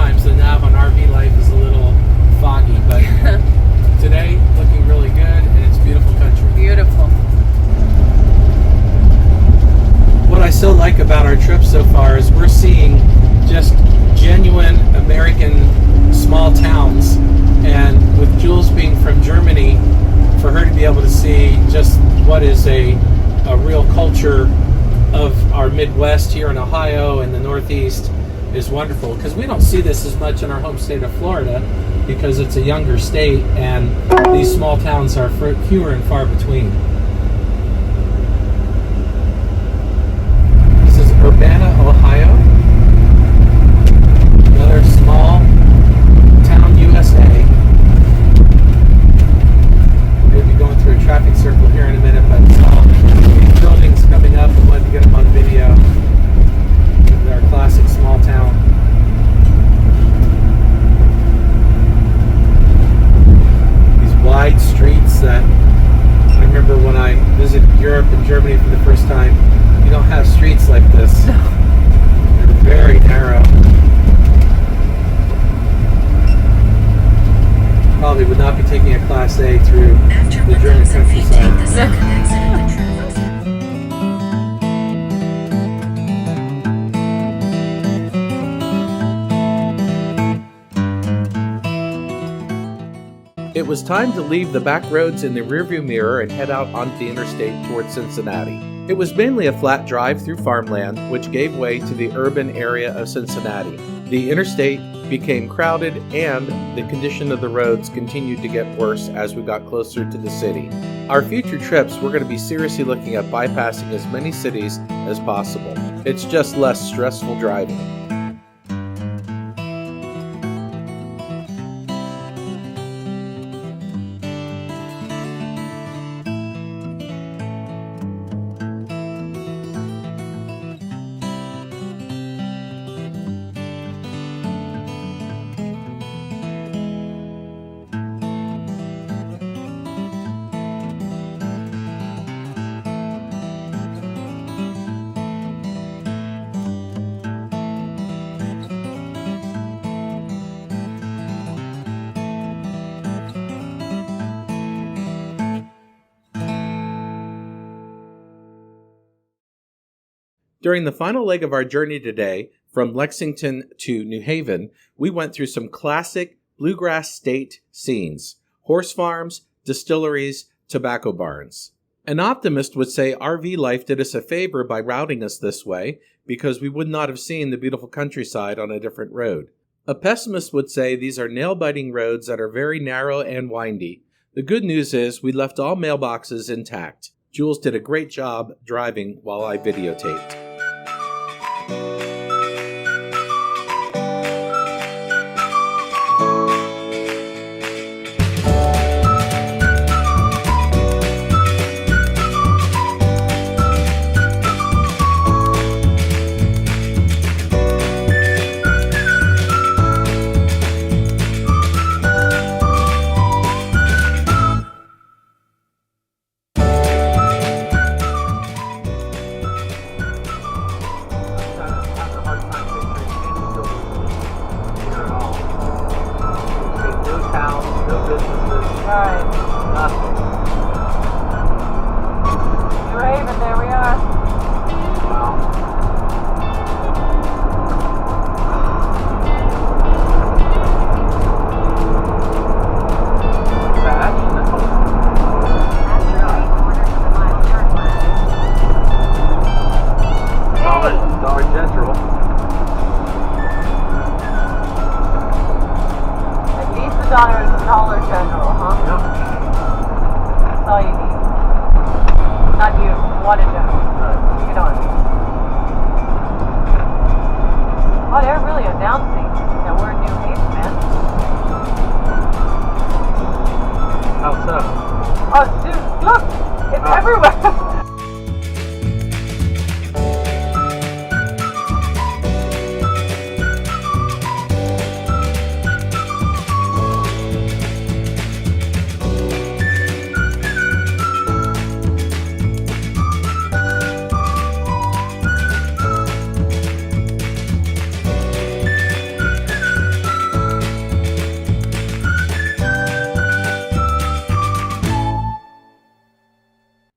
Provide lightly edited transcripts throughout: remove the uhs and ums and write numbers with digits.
sometimes the nav on RV Life is a little foggy, but today looking really good, and it's beautiful country. Beautiful. What I so like about our trip so far is we're seeing just genuine American small towns, and with Jules being from Germany, for her to be able to see just what is a real culture of our Midwest here in Ohio and the Northeast is wonderful, because we don't see this as much in our home state of Florida because it's a younger state and these small towns are fewer and far between. This is Urbana, Ohio. Another small town, USA. We'll be going through a traffic circle here in a minute, but these buildings coming up, I wanted to get them on video. Our classic small town. These wide streets that I remember when I visited Europe and Germany for the first time. You don't have streets like this. They're very narrow. Probably would not be taking a Class A through the German countryside. It was time to leave the back roads in the rearview mirror and head out onto the interstate towards Cincinnati. It was mainly a flat drive through farmland, which gave way to the urban area of Cincinnati. The interstate became crowded, and the condition of the roads continued to get worse as we got closer to the city. Our future trips, we're going to be seriously looking at bypassing as many cities as possible. It's just less stressful driving. During the final leg of our journey today, from Lexington to New Haven, we went through some classic bluegrass state scenes: horse farms, distilleries, tobacco barns. An optimist would say RV Life did us a favor by routing us this way, because we would not have seen the beautiful countryside on a different road. A pessimist would say these are nail-biting roads that are very narrow and windy. The good news is we left all mailboxes intact. Jules did a great job driving while I videotaped. Dollar General, huh? Yep. That's all you need. Not you, one in general. Right. You know what I mean. Oh, they're really announcing that we're in New Haven, man. How so? Oh, dude, look! It's everywhere!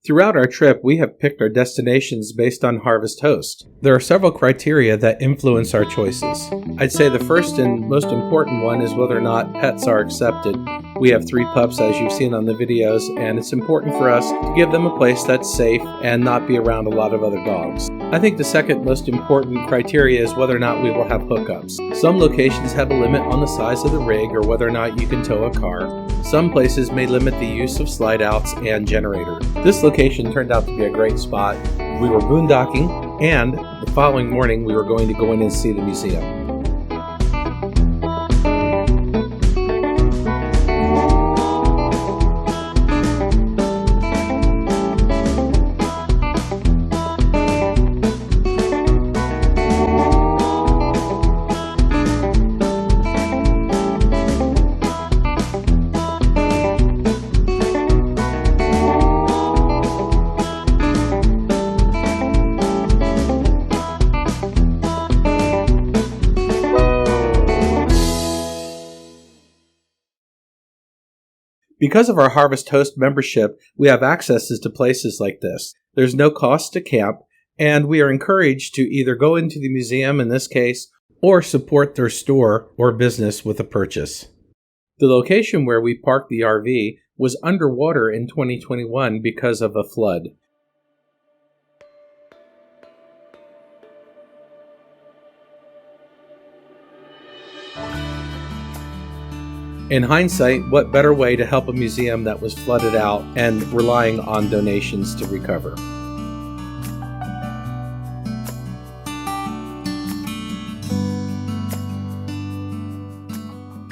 Throughout our trip, we have picked our destinations based on Harvest Host. There are several criteria that influence our choices. I'd say the first and most important one is whether or not pets are accepted. We have 3 pups, as you've seen on the videos, and it's important for us to give them a place that's safe and not be around a lot of other dogs. I think the second most important criteria is whether or not we will have hookups. Some locations have a limit on the size of the rig or whether or not you can tow a car. Some places may limit the use of slide outs and generator. This location turned out to be a great spot. We were boondocking, and the following morning we were going to go in and see the museum. Because of our Harvest Host membership, we have accesses to places like this. There's no cost to camp, and we are encouraged to either go into the museum in this case, or support their store or business with a purchase. The location where we parked the RV was underwater in 2021 because of a flood. In hindsight, what better way to help a museum that was flooded out and relying on donations to recover?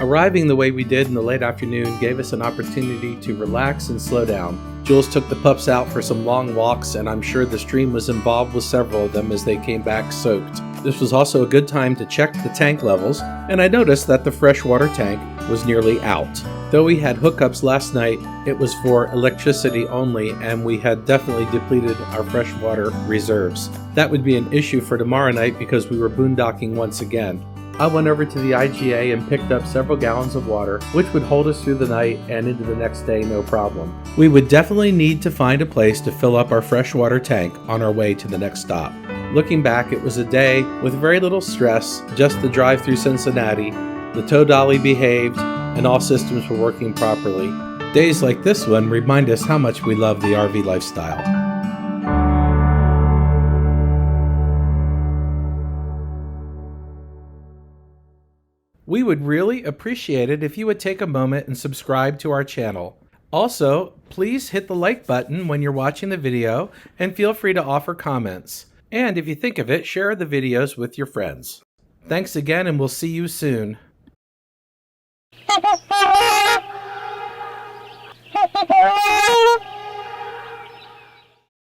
Arriving the way we did in the late afternoon gave us an opportunity to relax and slow down. Jules took the pups out for some long walks, and I'm sure the stream was involved with several of them as they came back soaked. This was also a good time to check the tank levels, and I noticed that the freshwater tank was nearly out. Though we had hookups last night, it was for electricity only, and we had definitely depleted our freshwater reserves. That would be an issue for tomorrow night because we were boondocking once again. I went over to the IGA and picked up several gallons of water, which would hold us through the night and into the next day no problem. We would definitely need to find a place to fill up our freshwater tank on our way to the next stop. Looking back, it was a day with very little stress, just the drive through Cincinnati, the tow dolly behaved, and all systems were working properly. Days like this one remind us how much we love the RV lifestyle. We would really appreciate it if you would take a moment and subscribe to our channel. Also, please hit the like button when you're watching the video and feel free to offer comments. And if you think of it, share the videos with your friends. Thanks again, and we'll see you soon.